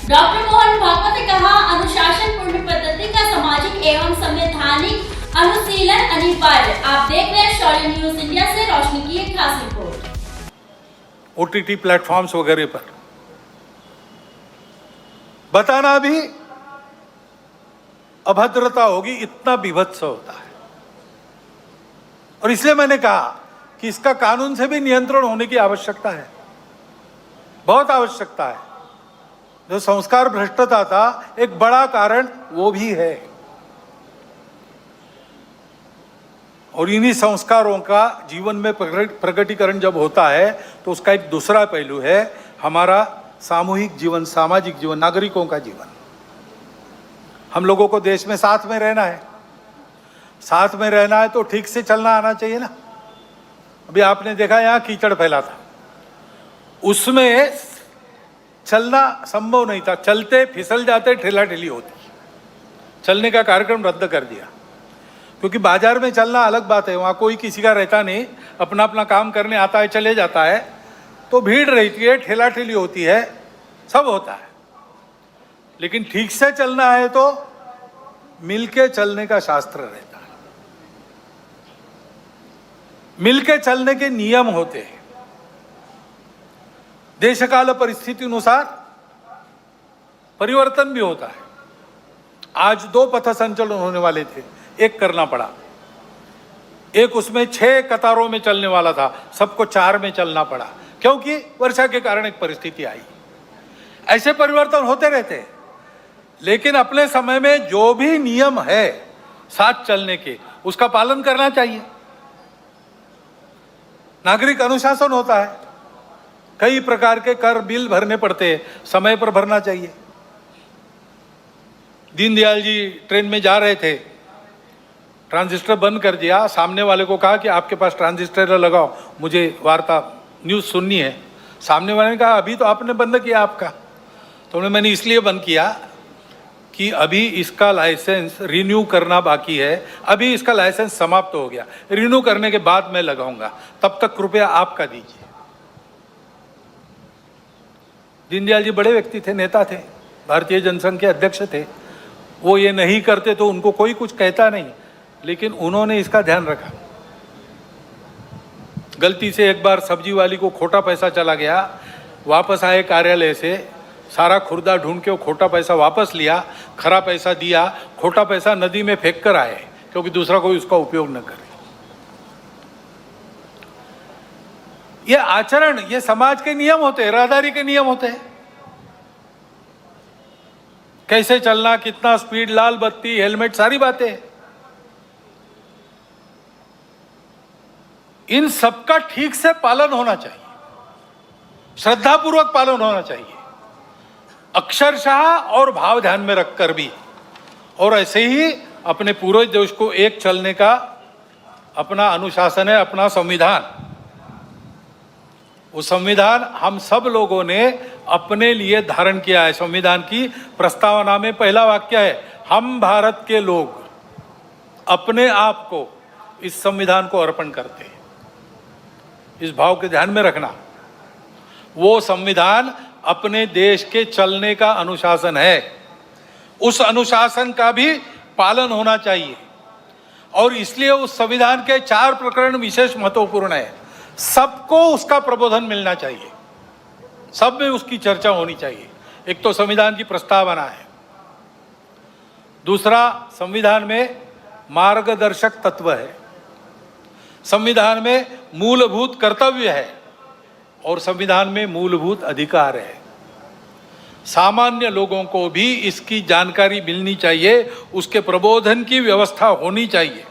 Doctor Mohan Bhagwat ने कहा, अनुशासन पूर्ण पद्धति का सामाजिक एवं संवैधानिक अनुशीलन अनिवार्य। आप देख रहे हैं शौर्य न्यूज इंडिया से रोशनी की एक खास रिपोर्ट। OTT प्लेटफॉर्म्स वगैरह पर बताना भी अभद्रता होगी, इतना विभत्स होता है। और इसलिए मैंने कहा कि इसका कानून से भी नियंत्रण होने की आवश्यकता है, बहुत आवश्यकता है। जो संस्कार भ्रष्टता था, एक बड़ा कारण वो भी है। और इन्हीं संस्कारों का जीवन में प्रकटीकरण जब होता है तो उसका एक दूसरा पहलू है हमारा सामूहिक जीवन, सामाजिक जीवन, नागरिकों का जीवन। हम लोगों को देश में साथ में रहना है। साथ में रहना है तो ठीक से चलना आना चाहिए ना। अभी आपने देखा यहाँ कीचड़ फैला था, उसमें चलना संभव नहीं था। चलते फिसल जाते, ठेला ठेली होती। चलने का कार्यक्रम रद्द कर दिया, क्योंकि बाजार में चलना अलग बात है, वहाँ कोई किसी का रहता नहीं, अपना अपना काम करने आता है, चले जाता है, तो भीड़ रहती है, ठेला ठेली होती है, सब होता है। लेकिन ठीक से चलना है तो मिलके चलने का शास्त्र रहता है। मिलके चलने के नियम होते हैं। देशकाल परिस्थिति अनुसार परिवर्तन भी होता है। आज 2 पथ संचलन होने वाले थे, एक करना पड़ा। एक उसमें 6 कतारों में चलने वाला था, सबको 4 में चलना पड़ा, क्योंकि वर्षा के कारण एक परिस्थिति आई। ऐसे परिवर्तन होते रहते हैं। लेकिन अपने समय में जो भी नियम है साथ चलने के, उसका पालन करना चाहिए। नागरिक अनुशासन होता है। कई प्रकार के कर बिल भरने पड़ते हैं, समय पर भरना चाहिए। दीनदयाल जी ट्रेन में जा रहे थे, ट्रांजिस्टर बंद कर दिया। सामने वाले को कहा कि आपके पास ट्रांजिस्टर लगाओ, मुझे वार्ता न्यूज़ सुननी है। सामने वाले ने कहा अभी तो आपने बंद किया आपका। तो मैंने इसलिए बंद किया कि अभी इसका लाइसेंस रिन्यू करना बाकी है, अभी इसका लाइसेंस समाप्त हो गया, रिन्यू करने के बाद मैं लगाऊंगा, तब तक कृपया आपका दीजिए। दीनदयाल जी बड़े व्यक्ति थे, नेता थे, भारतीय जनसंघ के अध्यक्ष थे। वो ये नहीं करते तो उनको कोई कुछ कहता नहीं, लेकिन उन्होंने इसका ध्यान रखा। गलती से एक बार सब्जी वाली को खोटा पैसा चला गया, वापस आए कार्यालय से, सारा खुर्दा ढूंढ के वो खोटा पैसा वापस लिया, खरा पैसा दिया, खोटा पैसा नदी में फेंक कर आए, क्योंकि दूसरा कोई उसका उपयोग न करे। ये आचरण, ये समाज के नियम होते हैं, राहदारी के नियम होते हैं। कैसे चलना, कितना स्पीड, लाल बत्ती, हेलमेट, सारी बातें। इन सबका ठीक से पालन होना चाहिए, श्रद्धापूर्वक पालन होना चाहिए, अक्षरशः और भाव ध्यान में रखकर भी। और ऐसे ही अपने पूरे देश को एक चलने का अपना अनुशासन है, अपना संविधान। वो संविधान हम सब लोगों ने अपने लिए धारण किया है। संविधान की प्रस्तावना में पहला वाक्य है, हम भारत के लोग अपने आप को इस संविधान को अर्पण करते हैं। इस भाव के ध्यान में रखना। वो संविधान अपने देश के चलने का अनुशासन है, उस अनुशासन का भी पालन होना चाहिए। और इसलिए उस संविधान के 4 प्रकरण विशेष महत्वपूर्ण है। सबको उसका प्रबोधन मिलना चाहिए, सब में उसकी चर्चा होनी चाहिए। एक तो संविधान की प्रस्तावना है, दूसरा संविधान में मार्गदर्शक तत्व है, संविधान में मूलभूत कर्तव्य है, और संविधान में मूलभूत अधिकार है। सामान्य लोगों को भी इसकी जानकारी मिलनी चाहिए, उसके प्रबोधन की व्यवस्था होनी चाहिए।